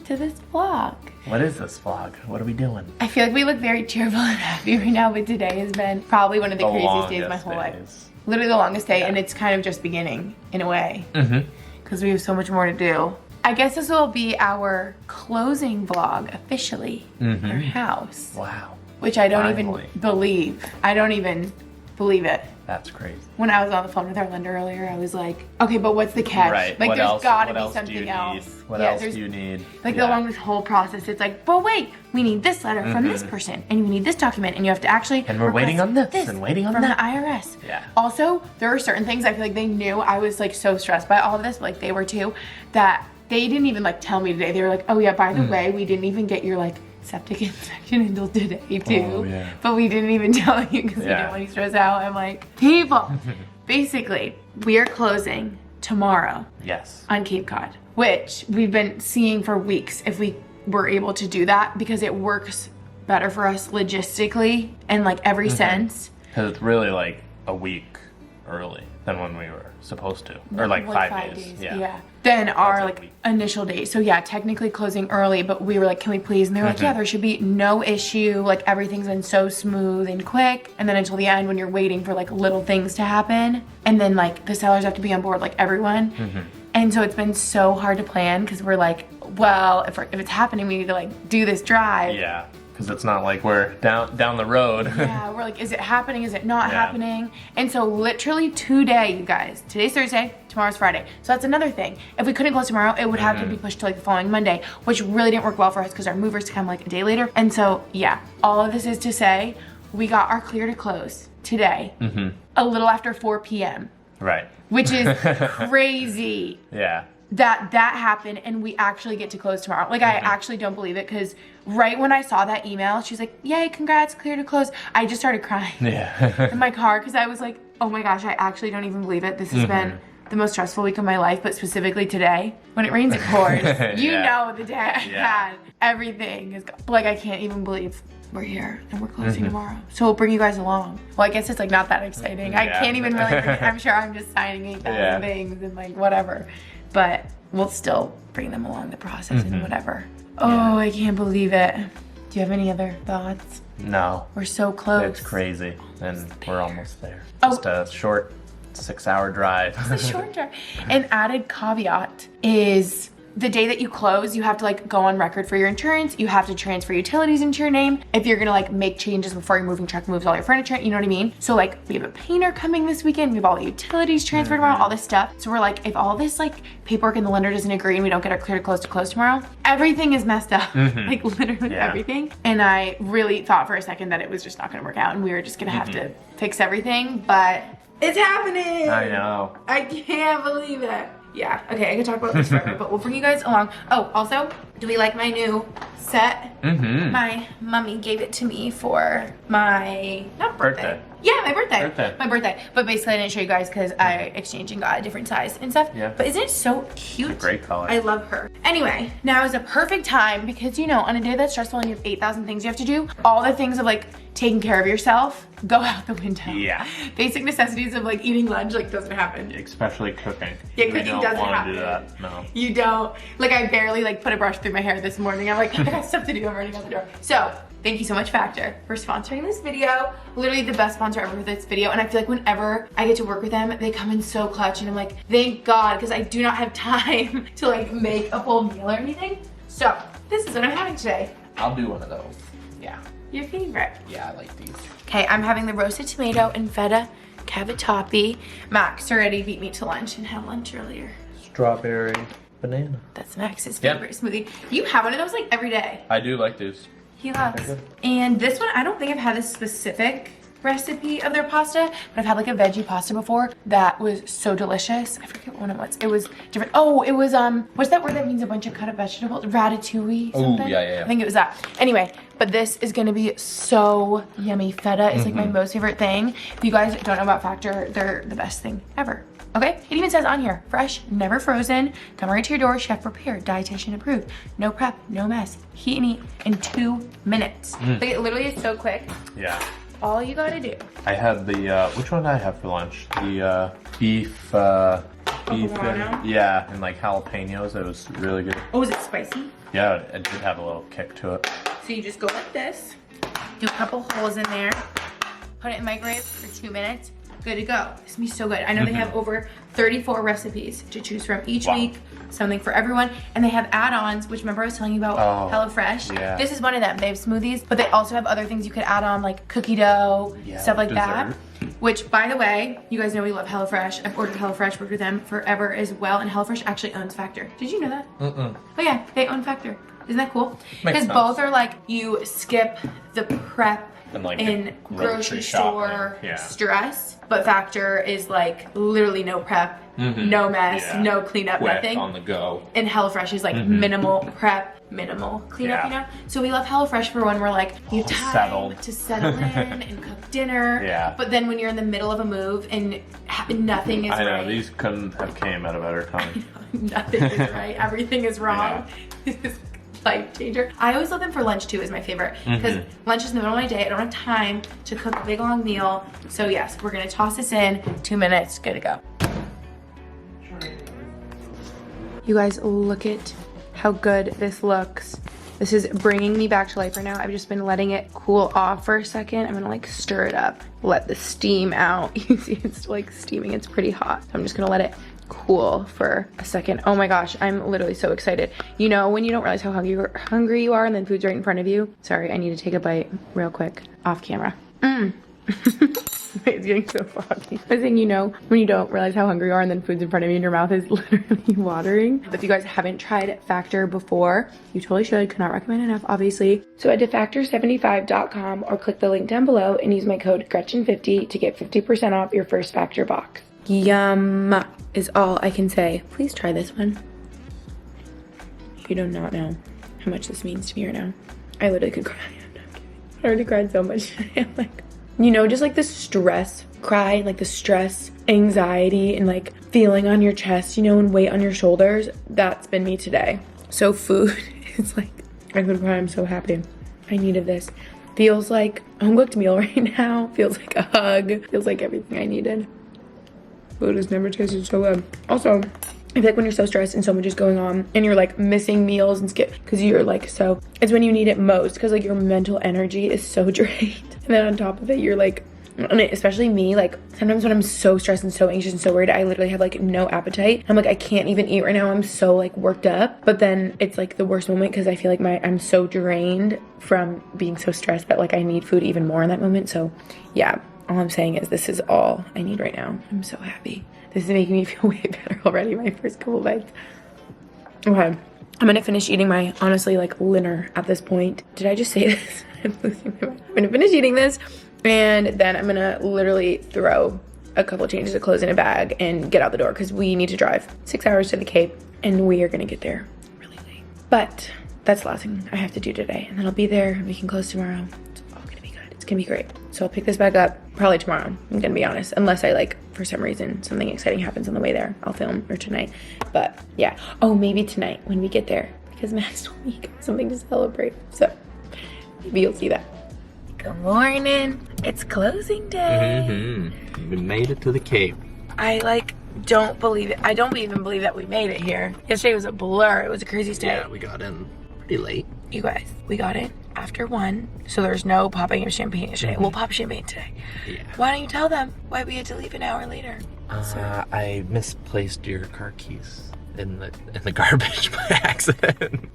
to this vlog. What is this vlog? What are we doing? I feel like we look very cheerful and happy right now, but today has been probably one of the craziest days of my whole life. Literally the longest day, and it's kind of just beginning in a way. Because we have so much more to do. I guess this will be our closing vlog officially in our house. Wow. Which I don't even believe. I don't even believe it. That's crazy. When I was on the phone with our lender earlier, I was like, okay, but what's the catch? Right. Like, what there's else, gotta what be else something else. What else do you need? Like, along this whole process, it's like, but wait, we need this letter from this person, and we need this document, and you have to actually And we're waiting on this, and waiting on from that. the IRS. Yeah. Also, there are certain things I feel like they knew. I was like so stressed by all of this, like they were too, that they didn't even like tell me today. They were like, oh yeah, by the way, we didn't even get your like septic inspection until today too. Oh, yeah. But we didn't even tell you because we didn't want you stressed out. I'm like, people. Basically, we are closing tomorrow. Yes. On Cape Cod, which we've been seeing for weeks if we were able to do that because it works better for us logistically and like every sense. Because it's really like a week early than when we were supposed to. Or like 5 days. Yeah. Then our like week. initial date. So yeah, technically closing early, but we were like, can we please? And they were like, yeah, there should be no issue. Like everything's been so smooth and quick. And then until the end when you're waiting for like little things to happen. And then like the sellers have to be on board, like everyone. And so it's been so hard to plan because we're like, well, if it's happening, we need to like do this drive. Yeah. Because it's not like we're down the road. Yeah, we're like, is it happening? Is it not happening? And so literally today, you guys, today's Thursday, tomorrow's Friday. So that's another thing. If we couldn't close tomorrow, it would have to be pushed to like the following Monday, which really didn't work well for us because our movers come like a day later. And so yeah, all of this is to say, we got our clear to close today, a little after 4 p.m. Right. Which is crazy. Yeah. That happened and we actually get to close tomorrow. Like I actually don't believe it because right when I saw that email, she's like, yay, congrats, clear to close. I just started crying in my car because I was like, oh my gosh, I actually don't even believe it. This has been the most stressful week of my life, but specifically today. When it rains, it pours. You know the day I had. Everything is like, I can't even believe we're here and we're closing tomorrow. So we'll bring you guys along. Well, I guess it's like not that exciting. I can't even really, I'm sure I'm just signing 8,000 things and like whatever. But we'll still bring them along the process and whatever. Oh, I can't believe it. Do you have any other thoughts? No. We're so close. It's crazy. And we're almost there. Just a short 6-hour drive. It's a short drive. An added caveat is the day that you close, you have to like go on record for your insurance. You have to transfer utilities into your name. If you're gonna like make changes before your moving truck moves all your furniture, you know what I mean? So like we have a painter coming this weekend. We have all the utilities transferred tomorrow, all this stuff. So we're like, if all this like paperwork and the lender doesn't agree and we don't get our clear to close tomorrow, everything is messed up. Like literally everything. And I really thought for a second that it was just not gonna work out and we were just gonna have to fix everything, but it's happening. I know. I can't believe it. Yeah, okay, I can talk about this forever, but we'll bring you guys along. Oh, also, do we like my new set? My mommy gave it to me for my, not birthday. Yeah, my birthday. My birthday. But basically I didn't show you guys because I exchanged and got a different size and stuff. Yeah. But isn't it so cute? It's a great color. I love her. Anyway, now is a perfect time because you know, on a day that's stressful and you have 8,000 things you have to do, all the things of like taking care of yourself go out the window. Yeah. Basic necessities of like eating lunch like doesn't happen. Especially cooking. Yeah, cooking doesn't happen. Do that. No. You don't. Like I barely like put a brush through my hair this morning. I'm like, I got stuff to do. I'm running out the door. So thank you so much, Factor, for sponsoring this video. Literally the best sponsor ever for this video. And I feel like whenever I get to work with them, they come in so clutch. And I'm like, thank God, because I do not have time to like make a full meal or anything. So this is what I'm having today. I'll do one of those. Yeah. Your favorite? Yeah, I like these. Okay, I'm having the roasted tomato and feta cavatappi. Max already beat me to lunch and had lunch earlier. Strawberry banana. That's Max's favorite smoothie. You have one of those like every day. I do like these. He loves. And this one, I don't think I've had this specific recipe of their pasta, but I've had like a veggie pasta before that was so delicious. I forget what one it was. It was different. Oh, it was what's that word that means a bunch of cut up vegetables? Ratatouille something? Oh, yeah. I think it was that. Anyway, but this is gonna be so yummy. Feta is like my most favorite thing. If you guys don't know about Factor, they're the best thing ever. Okay, it even says on here, fresh, never frozen, come right to your door, chef prepared, dietitian approved, no prep, no mess, heat and eat in 2 minutes. Like it literally is so quick. Yeah. All you gotta do. I had the, which one did I have for lunch? The beef and, yeah, and like jalapenos. It was really good. Oh, is it spicy? Yeah, it did have a little kick to it. So you just go like this, do a couple holes in there, put it in the microwave for 2 minutes, good to go. It's gonna be so good. I know they have over 34 recipes to choose from each week, something for everyone. And they have add-ons, which remember I was telling you about HelloFresh? Yeah. This is one of them. They have smoothies, but they also have other things you could add on, like cookie dough, stuff like that. Which, by the way, you guys know we love HelloFresh. I've ordered HelloFresh, worked with them forever as well, and HelloFresh actually owns Factor. Did you know that? Oh yeah, they own Factor. Isn't that cool? Because both are like, you skip the prep and like in grocery store stress, but Factor is like literally no prep, no mess, no cleanup, nothing. On the go. And HelloFresh is like minimal prep, minimal cleanup, you know? So we love HelloFresh for when we're like, you have time to settle in and cook dinner. But then when you're in the middle of a move and nothing is right. I know, these couldn't have came at a better time. Nothing is right, everything is wrong. Life changer. I always love them for lunch too, is my favorite, because lunch is in the middle of my day. I don't have time to cook a big long meal. So yes, we're gonna toss this in, 2 minutes, good to go. You guys, look at how good this looks. This is bringing me back to life right now. I've just been letting it cool off for a second. I'm gonna like stir it up, let the steam out. You see it's like steaming, it's pretty hot. So I'm just gonna let it cool for a second. Oh my gosh, I'm literally so excited. You know when you don't realize how hungry you are and then food's right in front of you? Sorry, I need to take a bite real quick off camera. It's getting so foggy. I was saying, you know when you don't realize how hungry you are and then food's in front of you and your mouth is literally watering. If you guys haven't tried Factor before, you totally should. Could not recommend enough, obviously. So head to factor75.com or click the link down below and use my code Gretchen50 to get 50% off your first Factor box. Yum is all I can say. Please try this one. You do not know how much this means to me right now. I literally could cry. I already cried so much today. I'm like, you know, just like the stress cry, like the stress, anxiety, and like feeling on your chest, you know, and weight on your shoulders. That's been me today. So food is like, I could cry. I'm so happy. I needed this. Feels like a home cooked meal right now. Feels like a hug. Feels like everything I needed. Food has never tasted so good. Also, I feel like when you're so stressed and so much is going on and you're like missing meals and skip because you're like so, it's when you need it most because like your mental energy is so drained. And then on top of it, you're like, and especially me, like sometimes when I'm so stressed and so anxious and so worried, I literally have like no appetite. I'm like, I can't even eat right now. I'm so like worked up. But then it's like the worst moment because I feel like I'm so drained from being so stressed that like I need food even more in that moment. So yeah. All I'm saying is this is all I need right now. I'm so happy. This is making me feel way better already, my first couple bites. Okay, I'm gonna finish eating my, honestly, like, dinner at this point. Did I just say this? I'm losing my mind. I'm gonna finish eating this, and then I'm gonna literally throw a couple changes of clothes in a bag and get out the door, because we need to drive 6 hours to the Cape, and we are gonna get there really late. But that's the last thing I have to do today, and then I'll be there, and we can close tomorrow. It's gonna be great. So I'll pick this back up probably tomorrow, I'm gonna be honest, unless I like for some reason something exciting happens on the way there. I'll film, or tonight. But yeah, oh, maybe tonight when we get there, because Max told me something to celebrate, so maybe you'll see that. Good morning. It's closing day. We made it to the Cape. I like don't believe it. I don't even believe that we made it here. Yesterday was a blur. It was a crazy day. Yeah, we got in pretty late. You guys, we got in after 1, so there's no popping of champagne yesterday. We'll pop champagne today. Yeah. Why don't you tell them why we had to leave an hour later? I misplaced your car keys in the garbage by accident.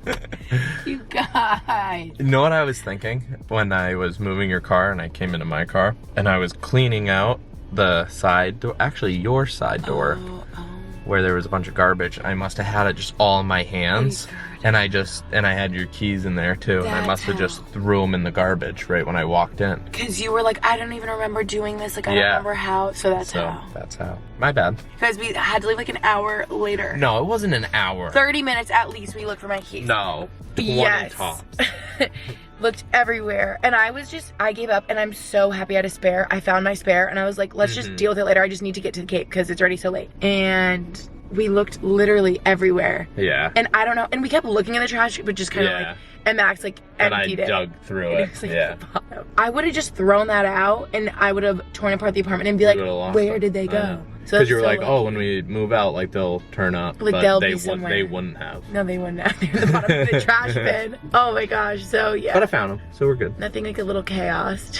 You guys. You know what I was thinking when I was moving your car and I came into my car and I was cleaning out the side door, actually your side door, where there was a bunch of garbage. I must have had it just all in my hands. And I had your keys in there too. And I must have just threw them in the garbage right when I walked in. Cause you were like, I don't even remember doing this. Like, I don't remember how. So that's how. My bad. Because we had to leave like an hour later. No, it wasn't an hour. 30 minutes at least we looked for my keys. No. 20 yes. tops. Looked everywhere. And I gave up, and I'm so happy I had a spare. I found my spare and I was like, let's just deal with it later. I just need to get to the Cape because it's already so late. And we looked literally everywhere. Yeah. And I don't know. And we kept looking in the trash, but just kind of like, and Max like emptied it. And I dug through it. Like, yeah. I would have just thrown that out and I would have torn apart the apartment and be like, where did they go? So because you were so like, lucky. oh, when we move out, like they'll turn up, Like, but they'll they be somewhere. they wouldn't have. No, they wouldn't have. They're in the bottom of the trash bin. Oh my gosh. So yeah. But I found them, so we're good. Nothing like a little chaos.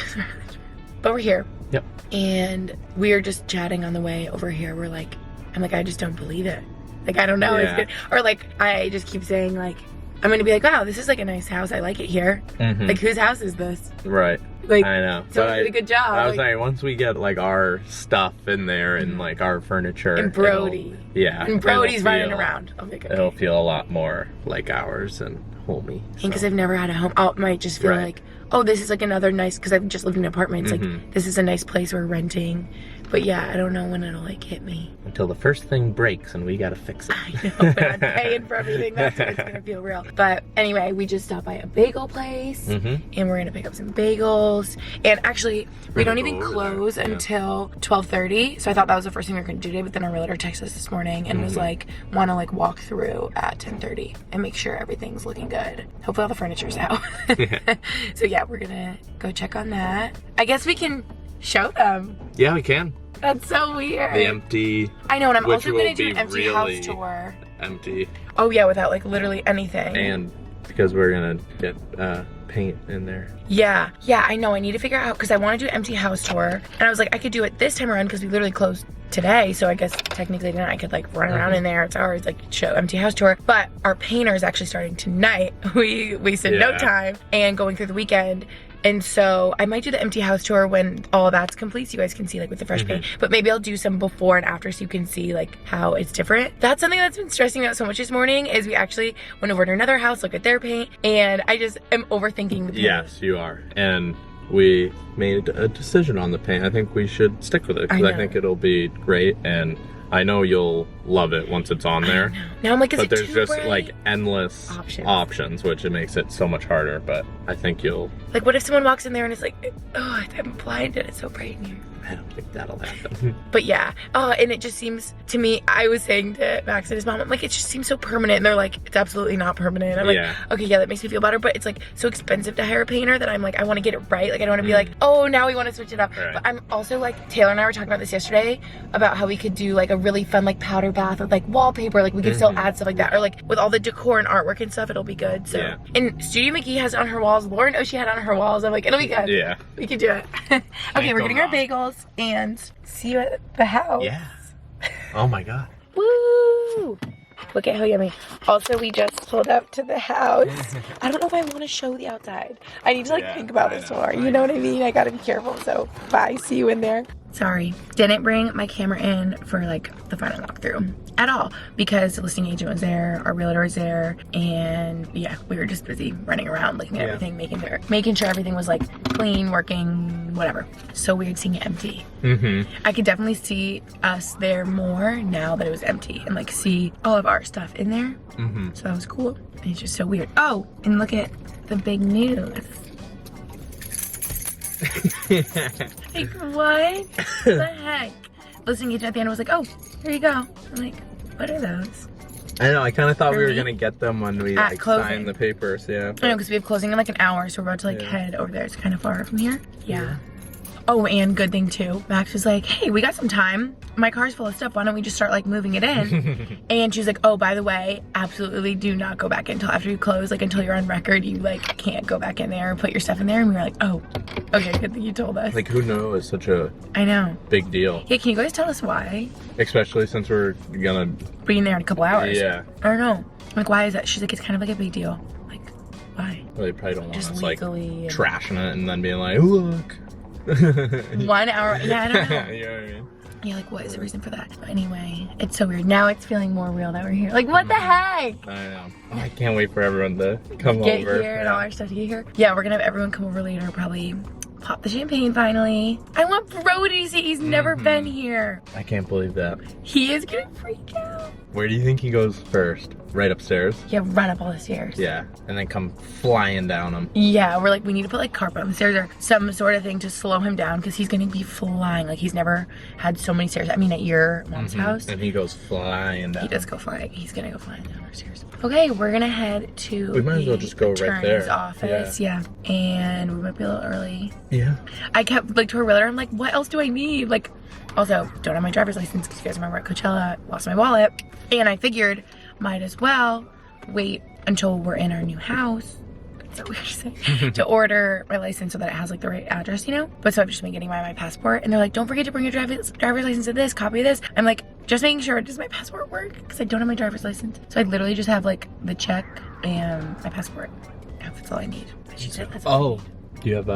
But we're here. Yep. And we are just chatting on the way over here. We're like, I'm like, I just don't believe it. Like, I don't know. Yeah. It's good. Or like, I just keep saying like, I'm gonna be like, wow, this is like a nice house. I like it here. Mhm. Like, whose house is this? Right. Like, I know. someone did a good job. I was like, saying, once we get like our stuff in there and like our furniture. and Brody. Yeah. And Brody's it'll running feel- around. I'll be like, It'll okay. feel a lot more like ours and homey. And because so. I've never had a home, I might just feel Right. like, oh, this is like another nice, because I've just lived in an apartment. It's like, this is a nice place we're renting. But yeah, I don't know when it'll like hit me. Until the first thing breaks and we gotta fix it. I know, but I'm paying for everything. That's when it's gonna feel real. But anyway, we just stopped by a bagel place, and we're gonna pick up some bagels. And actually, we don't even Go over close there, yeah. until 12:30. So I thought that was the first thing we were gonna do today. But then our realtor texted us this morning and was like, want to like walk through at 10:30 and make sure everything's looking good. Hopefully all the furniture's out. So yeah, we're gonna go check on that. I guess we can show them. Yeah, we can. That's so weird. The empty, I know, and I'm which also will gonna do be an empty really house tour. empty. Oh yeah, without like literally anything. And because we're gonna get paint in there. Yeah, I know. I need to figure out because I want to do an empty house tour, and I was like, I could do it this time around because we literally closed today. So I guess technically then I could like run around in there. It's ours, like show empty house tour. But our painter is actually starting tonight. We wasted no Yeah. time and going through the weekend. And so I might do the empty house tour when all that's complete so you guys can see like with the fresh paint. But maybe I'll do some before and after so you can see like how it's different. That's something that's been stressing me out so much this morning is we actually went over to another house, look at their paint, and I just am overthinking the paint. Yes, you are. And we made a decision on the paint. I think we should stick with it because I know. think it'll be great, and I know you'll love it once it's on there. Now I'm like, is But it there's too just bright? like endless options, which it makes it so much harder. But I think you'll. Like, what if someone walks in there and it's like, oh, I'm blinded, it's so bright in here. I don't think that'll happen. But yeah, and it just seems to me, I was saying to Max and his mom, I'm like, it just seems so permanent. And they're like, it's absolutely not permanent. I'm like, Yeah. okay, yeah, that makes me feel better. But it's like so expensive to hire a painter that I'm like, I want to get it right. Like, I don't want to be like, oh, now we want to switch it up. Right. But I'm also like, Taylor and I were talking about this yesterday about how we could do like a really fun like powder bath with like wallpaper. Like we could still add stuff like that. Or like with all the decor and artwork and stuff, it'll be good. So, Yeah. and Studio McGee has it on her walls. Lauren knows she had it on her walls. I'm like, it'll be good. Yeah. We can do it. Okay, we're getting our bagels and see you at the house. Yeah. Oh my god. Woo! Look at how yummy. Also, we just pulled up to the house. I don't know if I want to show the outside. I need to like Yeah, think about I this know, more. I You know what I mean? I gotta be careful. So bye. See you in there. Sorry, didn't bring my camera in for like the final walkthrough at all because the listing agent was there, our realtor was there, and yeah, we were just busy running around looking at everything, making sure everything was like clean, working, whatever. So weird seeing it empty. I could definitely see us there more now that it was empty and like see all of our stuff in there. So that was cool. And it's just so weird. Oh, and look at the big news. Like, what the heck? Listing agent at the end was like, oh, here you go. I'm like, what are those? I know, I kind of thought we were Really? gonna get them when we At like closing. signed the papers, yeah. I know, because we have closing in like an hour, so we're about to like head over there. It's kind of far from here. Yeah. Oh, and good thing too, Max was like, hey, we got some time. My car's full of stuff. Why don't we just start like moving it in? And she's like, oh, by the way, absolutely do not go back until after you close, like until you're on record, you like can't go back in there and put your stuff in there. And we were like, oh, okay, good thing you told us. Like, who knew it's such a I know. big deal? Yeah, can you guys tell us why? Especially since we're gonna. Be in there in a couple hours. Yeah. I don't know. I'm like, why is that? She's like, it's kind of like a big deal. Like, why? Well, they probably don't want Just us like legally. trashing it and then being like, look. 1 hour. Yeah, I don't know. You know what I mean? Yeah, like, what is the reason for that? But anyway, it's so weird. Now it's feeling more real that we're here. Like, what the heck? I know. Oh, I can't wait for everyone to come Get over. here and all our stuff to get here. Yeah, we're gonna have everyone come over later. Probably pop the champagne finally. I want Brody to see. He's never been here. I can't believe that. He is gonna freak out. Where do you think he goes first? Right upstairs? Yeah, run up all the stairs. Yeah, and then come flying down them. Yeah, we're like, we need to put like carpet on the stairs or some sort of thing to slow him down because he's gonna be flying. Like he's never had so many stairs. I mean, at your mom's house, And he goes flying down. he does go flying. He's gonna go flying down our stairs. Okay, we're gonna head to We might as well the just go right attorney's there. office. Yeah, and we might be a little early. Yeah. I kept like to her realtor, I'm like, what else do I need? Like, also don't have my driver's license because you guys remember at Coachella, lost my wallet. And I figured might as well wait until we're in our new house. That's so weird to say. To order my license so that it has like the right address, you know? But so I've just been getting my passport, and they're like, don't forget to bring your driver's license to this, copy of this. I'm like, just making sure, does my passport work? Because I don't have my driver's license. So I literally just have like the check and my passport. That's all I need. She said that's all I need. Do you have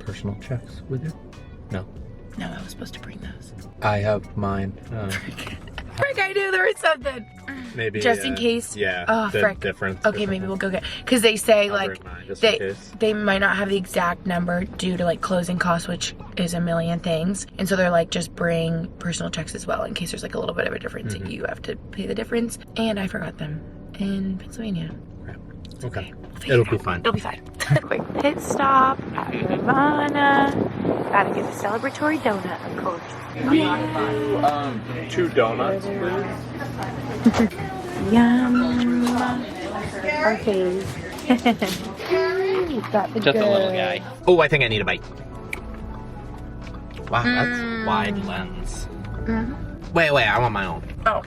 personal checks with you? No. No, I was supposed to bring those. I have mine. Frick, I knew there was something. Maybe just in case. Yeah. Oh, frick. Okay, maybe we'll go get. Because they say like they might not have the exact number due to like closing costs, which is a million things. And so they're like, just bring personal checks as well in case there's like a little bit of a difference and you have to pay the difference. And I forgot them in Pennsylvania. Okay. It'll be fine. It'll be fine. Quick pit stop at Nirvana. Gotta get a celebratory donut, of course. Two donuts, please. Yum. Okay. Got the Just a little guy. Oh, I think I need a bite. Wow, that's wide lens. Wait, I want my own. Oh.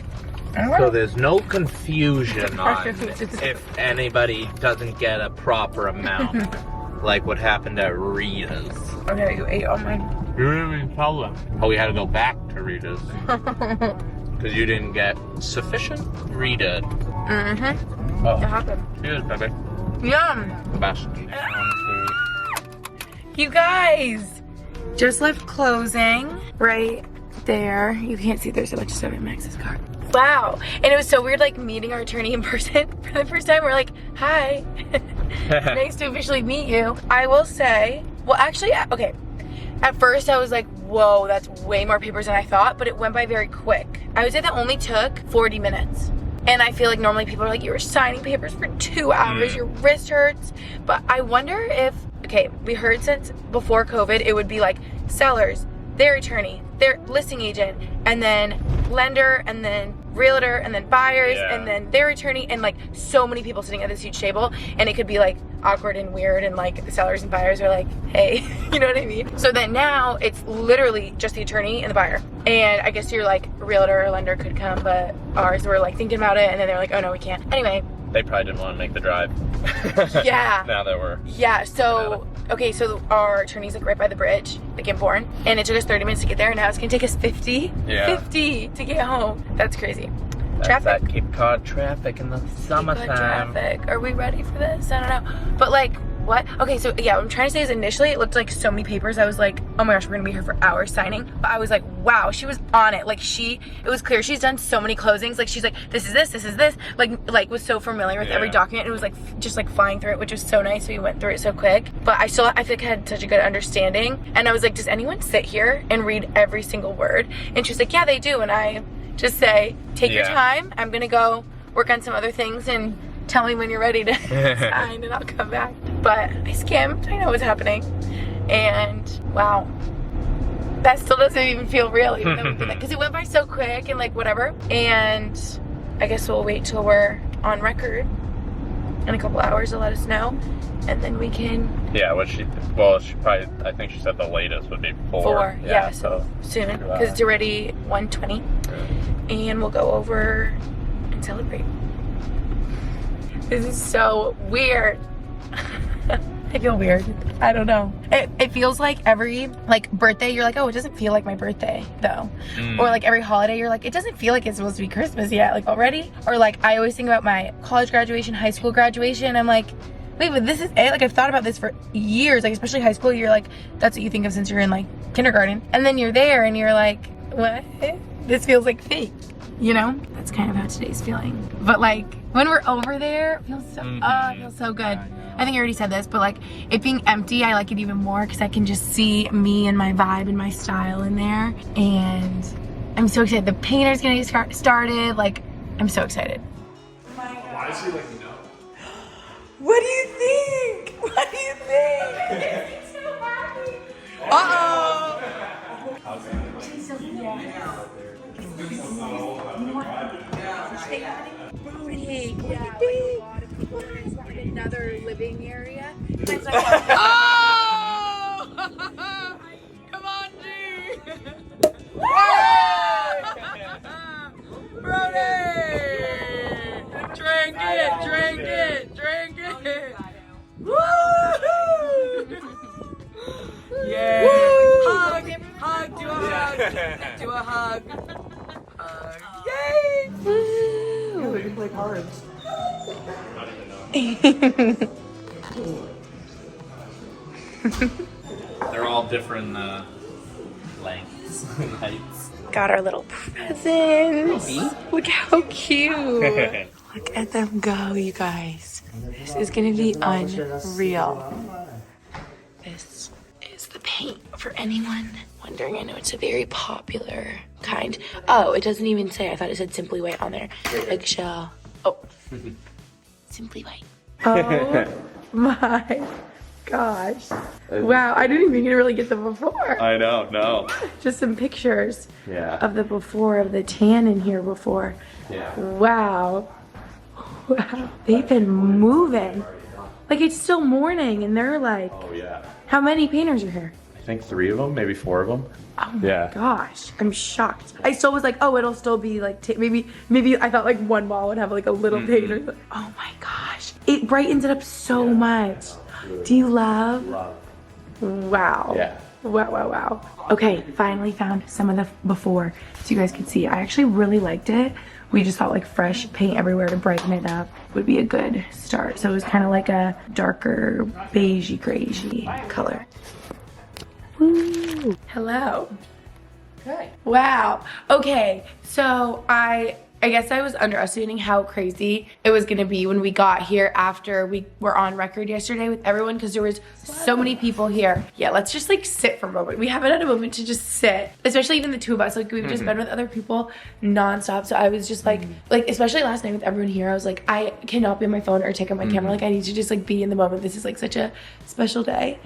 So there's no confusion on if anybody doesn't get a proper amount, like what happened at Rita's. Okay, you ate all mine. You didn't even tell them. Oh, we had to go back to Rita's. Because you didn't get sufficient Rita. Oh, It happened. cheers, baby. Yum. Best. You guys just left closing right there. You can't see there's a bunch of stuff in Max's car. Wow. And it was so weird like meeting our attorney in person for the first time. We're like, hi. Nice to officially meet you. I will say, well actually, okay. At first I was like, whoa, that's way more papers than I thought, but it went by very quick. I would say that only took 40 minutes. And I feel like normally people are like, you were signing papers for 2 hours, your wrist hurts. But I wonder if, okay, we heard since before COVID, it would be like sellers, their attorney, their listing agent, and then lender, and then realtor, and then buyers, and then their attorney, and like so many people sitting at this huge table, and it could be like awkward and weird, and like the sellers and buyers are like, hey, you know what I mean? So then now it's literally just the attorney and the buyer. And I guess your like realtor or lender could come, but ours were like thinking about it, and then they're like, oh no, we can't. Anyway. They probably didn't want to make the drive. Yeah. Now that we're. Yeah, so, okay, so our attorney's like right by the bridge, like in Bourne, and it took us 30 minutes to get there, and now it's gonna take us 50 to get home. That's crazy. That's that Cape Cod traffic in the summertime. Cape Cod traffic. Are we ready for this? I don't know. But like, what? Okay, so yeah, what I'm trying to say is initially it looked like so many papers. I was like, oh my gosh, we're gonna be here for hours signing. But I was like, wow, she was on it. Like it was clear she's done so many closings. Like she's like, this is this. Like was so familiar with every document. It was like just like flying through it, which was so nice. We went through it so quick. But I feel like I had such a good understanding. And I was like, does anyone sit here and read every single word? And she's like, yeah, they do. And I just say, take your time. I'm gonna go work on some other things and tell me when you're ready to sign and I'll come back. But I skimmed, I know what's happening. And wow, that still doesn't even feel real, even though we did that. Because it went by so quick and like whatever. And I guess we'll wait till we're on record in a couple hours to let us know. And then we can. Yeah, she probably, I think she said the latest would be 4. 4, yeah, so soon. Because it's already 1:20. And we'll go over and celebrate. This is so weird. I feel weird. I don't know. It feels like every like birthday you're like, oh, it doesn't feel like my birthday though. Or like every holiday you're like, it doesn't feel like it's supposed to be Christmas yet, like already. Or like I always think about my college graduation, high school graduation. I'm like, wait, but this is it. Like I've thought about this for years. Like especially high school, you're like, that's what you think of since you're in like kindergarten. And then you're there and you're like, what? This feels like fake. You know? That's kind of how today's feeling. But like when we're over there, it feels so it feels so good. I think I already said this, but like it being empty, I like it even more because I can just see me and my vibe and my style in there. And I'm so excited. The painter's gonna get started. Like, I'm so excited. Why is he like, no? What do you think? What do you think? He's so happy. Uh-oh. She's so another living area. Oh! Do a hug. Yay! Woo! We can play cards. They're all different lengths and heights. Got our little presents. Look how cute. Look at them go, you guys. This is gonna be unreal. This is the paint for anyone wondering. I know it's a very popular kind. Oh, it doesn't even say. I thought it said Simply White on there. Eggshell. Oh. Simply White. Oh my gosh. Wow, I didn't even really get the before. I know, no. Just some pictures Yeah. of the before of the tan in here before. Yeah. Wow. Wow. They've been moving. Like it's still morning and they're like, Oh yeah. how many painters are here? I think 3 of them, maybe 4 of them. Oh my Yeah. gosh. I'm shocked. I still was like, oh, it'll still be like, maybe I thought like one wall would have like a little painter. Oh my gosh. It brightens it up so much. Do you love? Love. Wow. Yeah. Wow, wow, wow. Okay, finally found some of the before so you guys could see. I actually really liked it. We just thought like fresh paint everywhere to brighten it up would be a good start. So it was kind of like a darker beigey, grayish color. Woo. Hello. Okay. Wow. Okay, so I guess I was underestimating how crazy it was gonna be when we got here after we were on record yesterday with everyone because there was so many people here. Yeah, let's just like sit for a moment. We haven't had a moment to just sit, especially even the two of us. Like we've just been with other people nonstop. So I was just like especially last night with everyone here, I was like, I cannot be on my phone or take out my camera. Like I need to just like be in the moment. This is like such a special day.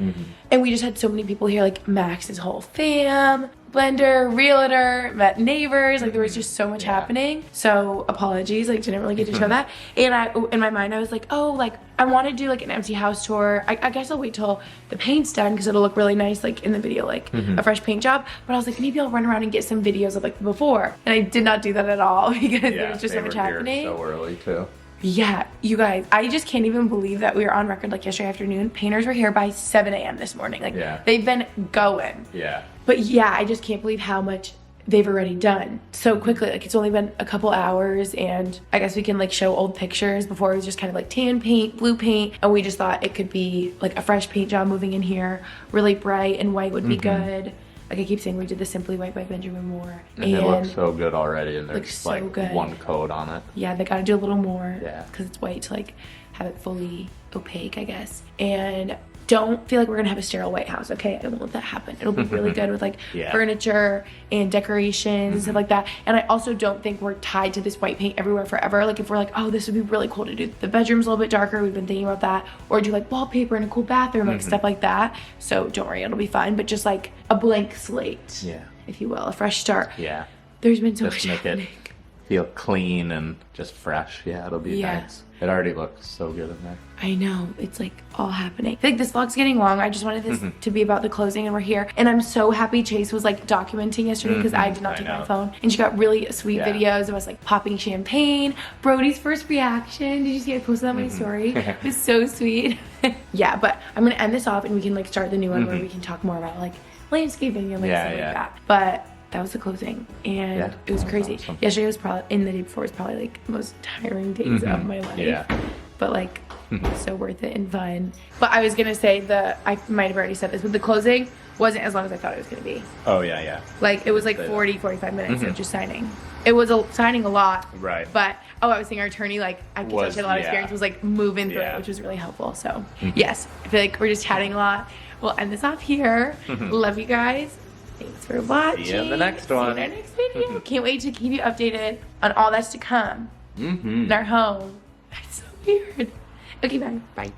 And we just had so many people here, like Max's whole fam, blender, realtor, met neighbors, like there was just so much happening. So apologies, like didn't really get to show that. And in my mind I was like, oh, like I want to do like an empty house tour. I guess I'll wait till the paint's done because it'll look really nice like in the video, like a fresh paint job. But I was like, maybe I'll run around and get some videos of like the before. And I did not do that at all because there was just so much happening. So early too. Yeah, you guys, I just can't even believe that we were on record like yesterday afternoon. Painters were here by 7 a.m. this morning. Like they've been going. Yeah. But yeah, I just can't believe how much they've already done so quickly. Like it's only been a couple hours and I guess we can like show old pictures. Before it was just kind of like tan paint, blue paint, and we just thought it could be like a fresh paint job moving in here. Really bright and white would be good. Like I keep saying, we did the Simply White by Benjamin Moore. And it looks so good already and there's so like good. one coat on it. Yeah, they gotta do a little more. Yeah. Because it's white to like have it fully opaque, I guess. And don't feel like we're gonna have a sterile white house, okay? I won't let that happen. It'll be really good with like furniture and decorations and stuff like that. And I also don't think we're tied to this white paint everywhere forever. Like if we're like, oh, this would be really cool to do the bedroom's a little bit darker, we've been thinking about that, or do like wallpaper in a cool bathroom, like stuff like that. So don't worry, it'll be fun. But just like a blank slate, if you will, a fresh start. Yeah. There's been so Just much make happening. it feel clean and just fresh. Yeah, it'll be nice. It already looks so good in there. I know, it's like all happening. I feel like this vlog's getting long. I just wanted this to be about the closing and we're here. And I'm so happy Chase was like documenting yesterday because I did not take my phone. And she got really sweet videos of us like popping champagne. Brody's first reaction. Did you see I posted that on my story? It was so sweet. Yeah, but I'm gonna end this off and we can like start the new one where we can talk more about like landscaping and like stuff like that. But that was the closing and it was crazy. Awesome. Yesterday was probably, and the day before was probably like the most tiring days of my life. Yeah. But like so worth it and fun. But I was gonna say I might have already said this, but the closing wasn't as long as I thought it was gonna be. Oh yeah. Like it was like 45 minutes of just signing. It was signing a lot. Right. But I was saying our attorney, like I could tell she had a lot of experience, was like moving through it, which was really helpful. So yes, I feel like we're just chatting a lot. We'll end this off here. Love you guys. Thanks for watching. See you in the next one. See you in our next video. Can't wait to keep you updated on all that's to come in our home. That's so weird. Okay, bye. Bye.